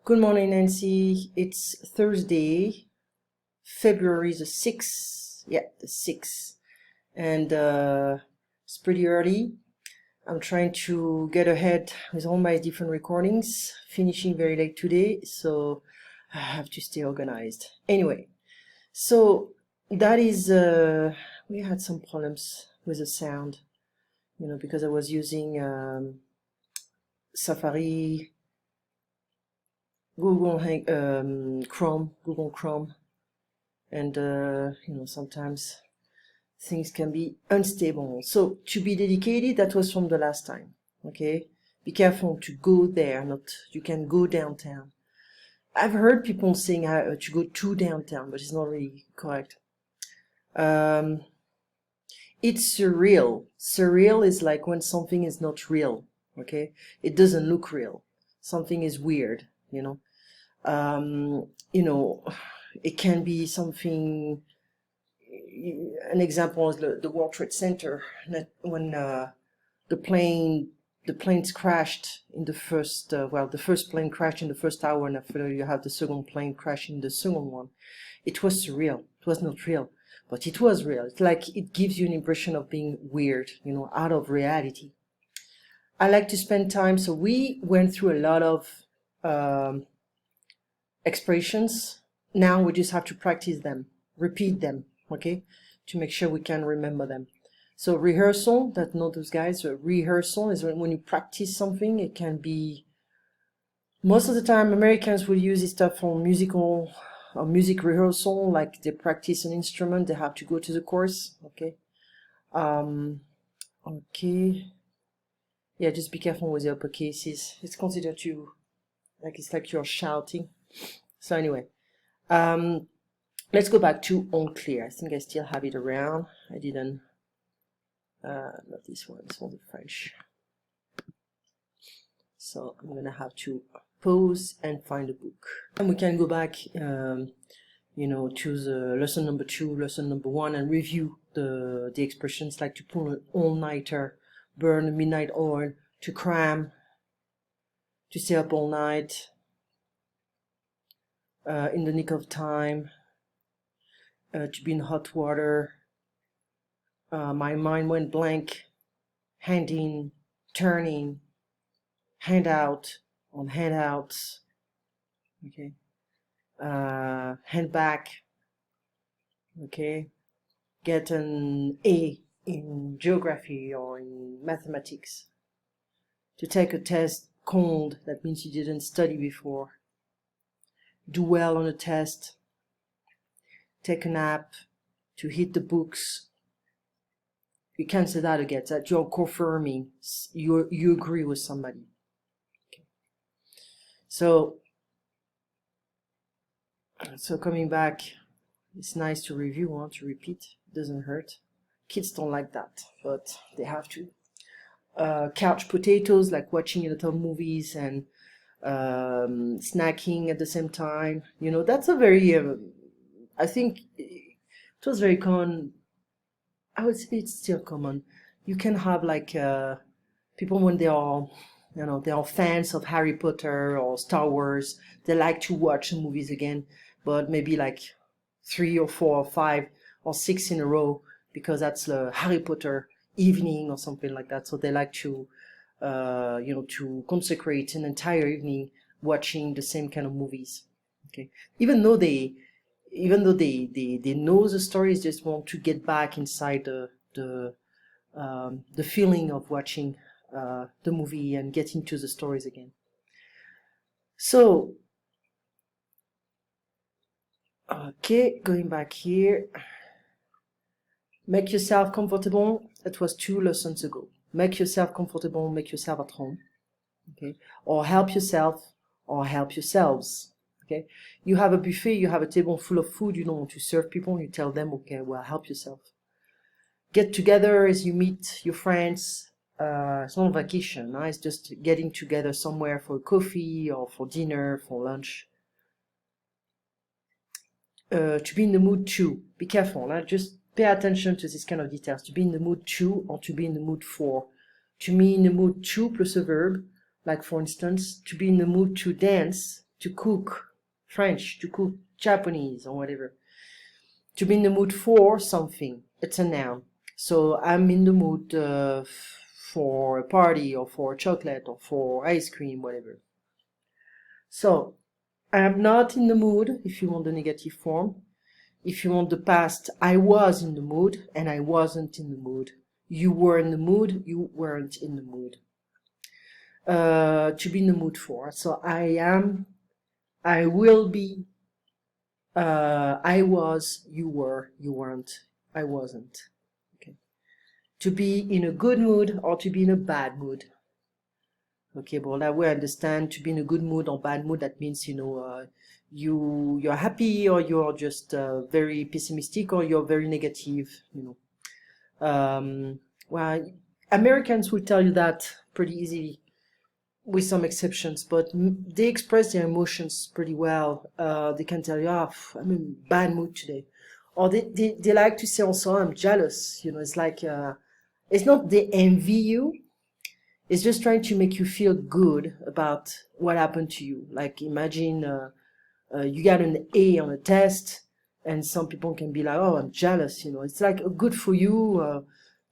Good morning, Nancy. It's Thursday, February the 6th. Yeah, the 6th. And it's pretty early. I'm trying to get ahead with all my different recordings, finishing very late today, so I have to stay organized. Anyway, so that is, we had some problems with the sound, because I was using Safari, Google Chrome, and sometimes things can be unstable. So to be dedicated, that was from the last time. Okay, be careful to go there. You can go downtown. I've heard people saying to go to downtown, but it's not really correct. It's surreal. Surreal is like when something is not real. Okay, it doesn't look real. Something is weird. It can be something. An example is the World Trade Center, when the planes crashed in the first. The first plane crashed in the first tower, and after you have the second plane crash in the second one. It was surreal. It was not real, but it was real. It's like it gives you an impression of being weird, out of reality. I like to spend time, so we went through a lot of expressions. Now we just have to practice them, repeat them, okay, to make sure we can remember them. So rehearsal, that know those guys, rehearsal is when you practice something. It can be, most of the time Americans will use this stuff for music rehearsal, like they practice an instrument, they have to go to the course, okay. Okay, yeah, just be careful with the upper cases. It's considered it's like you're shouting. So anyway, let's go back to en clair. I think I still have it around. I didn't, not this one, it's all the French. So I'm gonna have to pause and find a book. And we can go back, to the lesson number 2, lesson number 1, and review the expressions, like to pull an all-nighter, burn a midnight oil, to cram, to stay up all night, in the nick of time, to be in hot water, my mind went blank, hand in, turning, hand out, on handouts, okay, hand back, okay, get an A in geography or in mathematics, to take a test cold, that means you didn't study before, do well on a test, take a nap, to hit the books. You can't say that again, that you're confirming, you agree with somebody. Okay. So coming back, it's nice to review, to repeat, it doesn't hurt. Kids don't like that, but they have to. Couch potatoes, like watching a lot of movies and snacking at the same time. That's a very, I think it was very common. I would say it's still common. You can have like people when they are fans of Harry Potter or Star Wars, they like to watch the movies again, but maybe like 3 or 4 or 5 or 6 in a row, because that's the Harry Potter evening or something like that. So they like to to consecrate an entire evening watching the same kind of movies. Okay, even though they know the stories, just want to get back inside the feeling of watching the movie and get into the stories again. So okay, going back here, make yourself comfortable. That was 2 lessons ago. Make yourself comfortable, make yourself at home, okay, or help yourself or help yourselves. Okay, you have a buffet, you have a table full of food, you don't want to serve people, you tell them, okay, well, help yourself. Get together as you meet your friends. It's not a vacation, it's just getting together somewhere for coffee or for dinner, for lunch. To be in the mood to, be careful, just pay attention to this kind of details. To be in the mood to, or to be in the mood for. To be in the mood to plus a verb, like for instance, to be in the mood to dance, to cook French, to cook Japanese or whatever. To be in the mood for something, it's a noun. So I'm in the mood for a party or for chocolate or for ice cream, whatever. So I'm not in the mood, if you want the negative form. If you want the past, I was in the mood and I wasn't in the mood. You were in the mood, you weren't in the mood. To be in the mood for. So I am, I will be, I was, you were, you weren't, I wasn't. Okay. To be in a good mood or to be in a bad mood. Okay, well, that way I understand to be in a good mood or bad mood, that means, you're happy or you're just very pessimistic or you're very negative, Well, Americans will tell you that pretty easily, with some exceptions, but they express their emotions pretty well. They can tell you, I'm in bad mood today. Or they like to say also, I'm jealous. It's like, it's not they envy you. It's just trying to make you feel good about what happened to you. Like imagine you got an A on a test, and some people can be like, oh, I'm jealous. It's like good for you.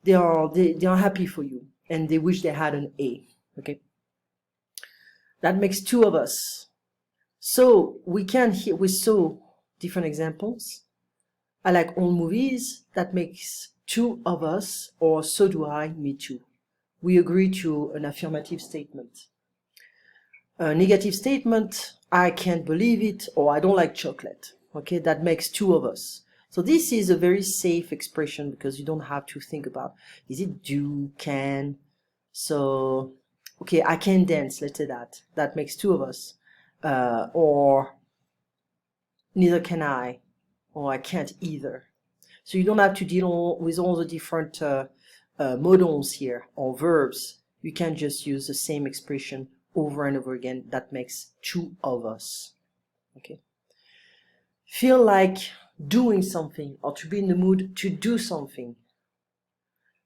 They are happy for you, and they wish they had an A. Okay. That makes two of us. So we saw different examples. I like old movies. That makes two of us, or so do I, me too. We agree to an affirmative statement. A negative statement, I can't believe it, or I don't like chocolate. Okay, that makes two of us. So this is a very safe expression because you don't have to think about, is it do, can? So, okay, I can dance, let's say that. That makes two of us. Or neither can I, or I can't either. So you don't have to deal with all the different modals here, or verbs. You can just use the same expression over and over again. That makes two of us. Okay. Feel like doing something, or to be in the mood to do something.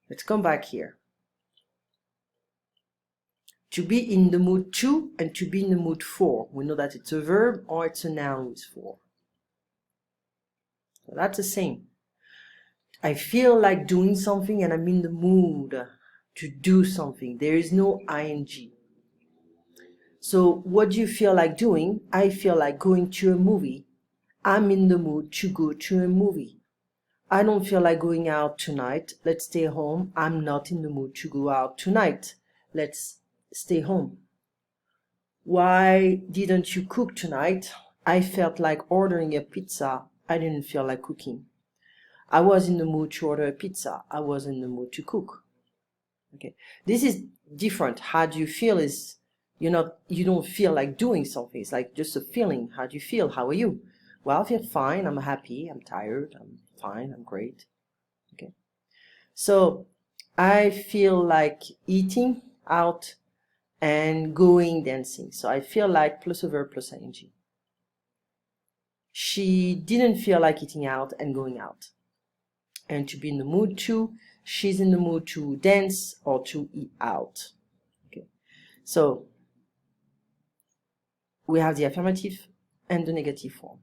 Let's come back here. To be in the mood to and to be in the mood for. We know that it's a verb or it's a noun with for. So that's the same. I feel like doing something and I'm in the mood to do something. There is no ing. So what do you feel like doing? I feel like going to a movie. I'm in the mood to go to a movie. I don't feel like going out tonight. Let's stay home. I'm not in the mood to go out tonight. Let's stay home. Why didn't you cook tonight? I felt like ordering a pizza. I didn't feel like cooking. I was in the mood to order a pizza. I was in the mood to cook. Okay, this is different. How do you feel is you don't feel like doing something. It's like just a feeling. How do you feel? How are you? Well, I feel fine. I'm happy. I'm tired. I'm fine. I'm great. Okay, so I feel like eating out and going dancing. So I feel like plus a verb plus ing. She didn't feel like eating out and going out. And to be in the mood to, she's in the mood to dance or to eat out. Okay, so we have the affirmative and the negative form.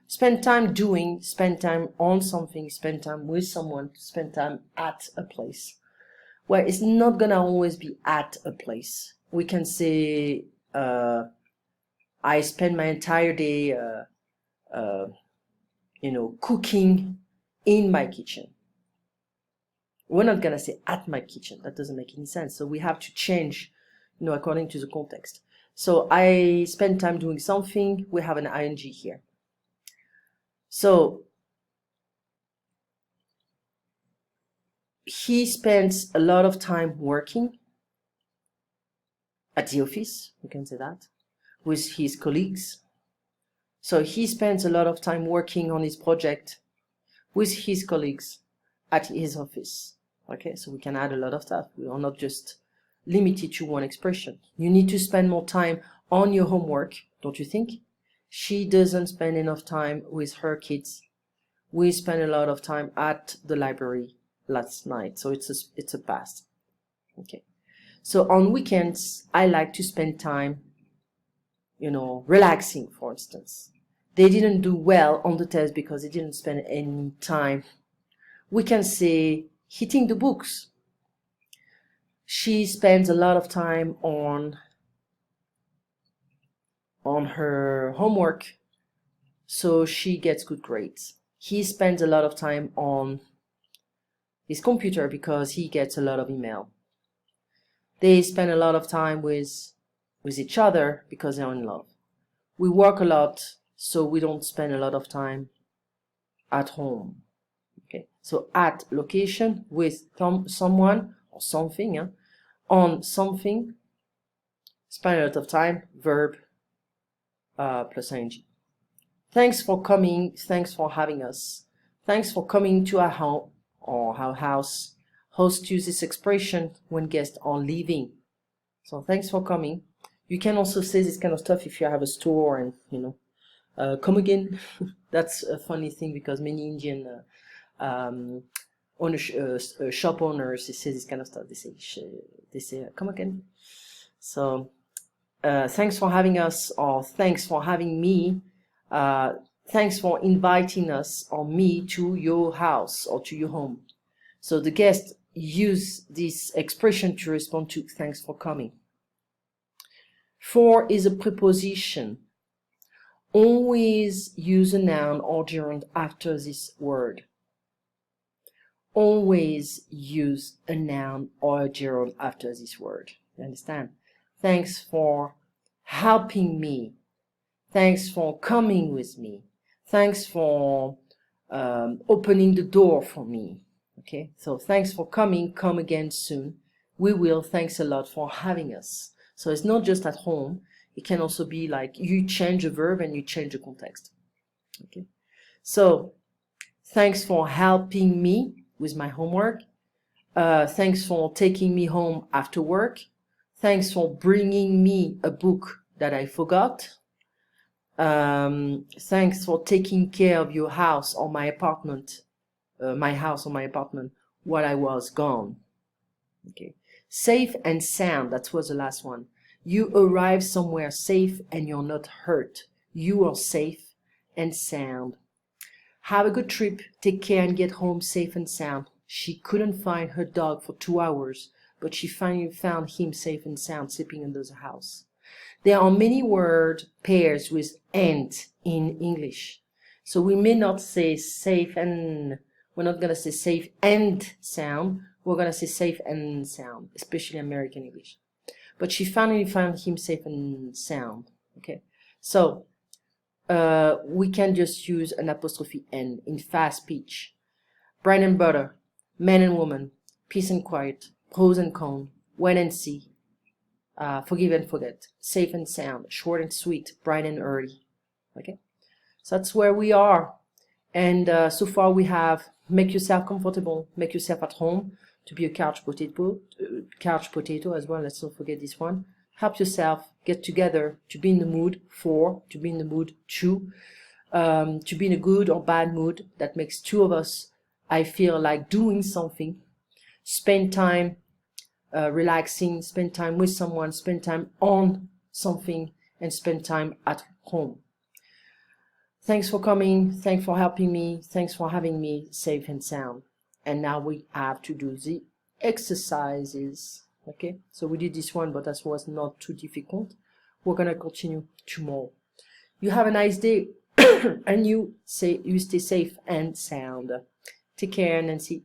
Spend time doing, spend time on something, spend time with someone, spend time at a place. Well, it's not gonna always be at a place. We can say, I spend my entire day, cooking in my kitchen. We're not gonna say at my kitchen. That doesn't make any sense. So we have to change, according to the context. So I spend time doing something. We have an ing here. So he spends a lot of time working at the office. We can say that with his colleagues. So he spends a lot of time working on his project with his colleagues at his office. Okay, so we can add a lot of stuff. We are not just limited to one expression. You need to spend more time on your homework, don't you think? She doesn't spend enough time with her kids. We spent a lot of time at the library last night, so it's a past. Okay, so on weekends I like to spend time relaxing, for instance. They didn't do well on the test because they didn't spend any time. We can say hitting the books. She spends a lot of time on her homework, so she gets good grades. He spends a lot of time on his computer because he gets a lot of email. They spend a lot of time with each other because they're in love. We work a lot, so we don't spend a lot of time at home. Okay, so at location with someone or something, on something, spend a lot of time, verb plus ing. Thanks for coming, thanks for having us. Thanks for coming to our home or our house. Hosts use this expression when guests are leaving. So thanks for coming. You can also say this kind of stuff if you have a store and, come again. That's a funny thing because many Indian shop owners, they say this kind of stuff. They say come again. So thanks for having us, or thanks for having me. Thanks for inviting us or me to your house or to your home. So the guests use this expression to respond to thanks for coming. For is a preposition. Always use a noun or gerund after this word. Always use a noun or a gerund after this word. You understand? Thanks for helping me. Thanks for coming with me. Thanks for opening the door for me. Okay, so thanks for coming. Come again soon. We will. Thanks a lot for having us. So it's not just at home. It can also be like you change a verb and you change the context. Okay, so thanks for helping me with my homework. Thanks for taking me home after work. Thanks for bringing me a book that I forgot. Thanks for taking care of your house or my apartment, my house or my apartment while I was gone. Okay. Safe and sound, that was the last one. You arrive somewhere safe and you're not hurt. You are safe and sound. Have a good trip, take care and get home safe and sound. She couldn't find her dog for 2 hours, but she finally found him safe and sound sleeping under the house. There are many word pairs with and in English. So we may not say safe and, we're not going to say safe and sound. We're going to say safe and sound, especially American English. But she finally found him safe and sound. Okay, so we can just use an apostrophe N in fast speech. Bread and butter, man and woman, peace and quiet, pros and cons, wait and see, forgive and forget, safe and sound, short and sweet, bright and early. Okay, so that's where we are. And so far we have make yourself comfortable, make yourself at home, to be a couch potato as well. Let's not forget this one. Help yourself, get together, to be in the mood for, to be in the mood to be in a good or bad mood. That makes two of us. I feel like doing something. Spend time relaxing, spend time with someone, spend time on something, and spend time at home. Thanks for coming, thanks for helping me, thanks for having me safe and sound. And now we have to do the exercises. Okay, so we did this one, but that was not too difficult. We're gonna continue tomorrow. You have a nice day and you stay safe and sound. Take care, Nancy.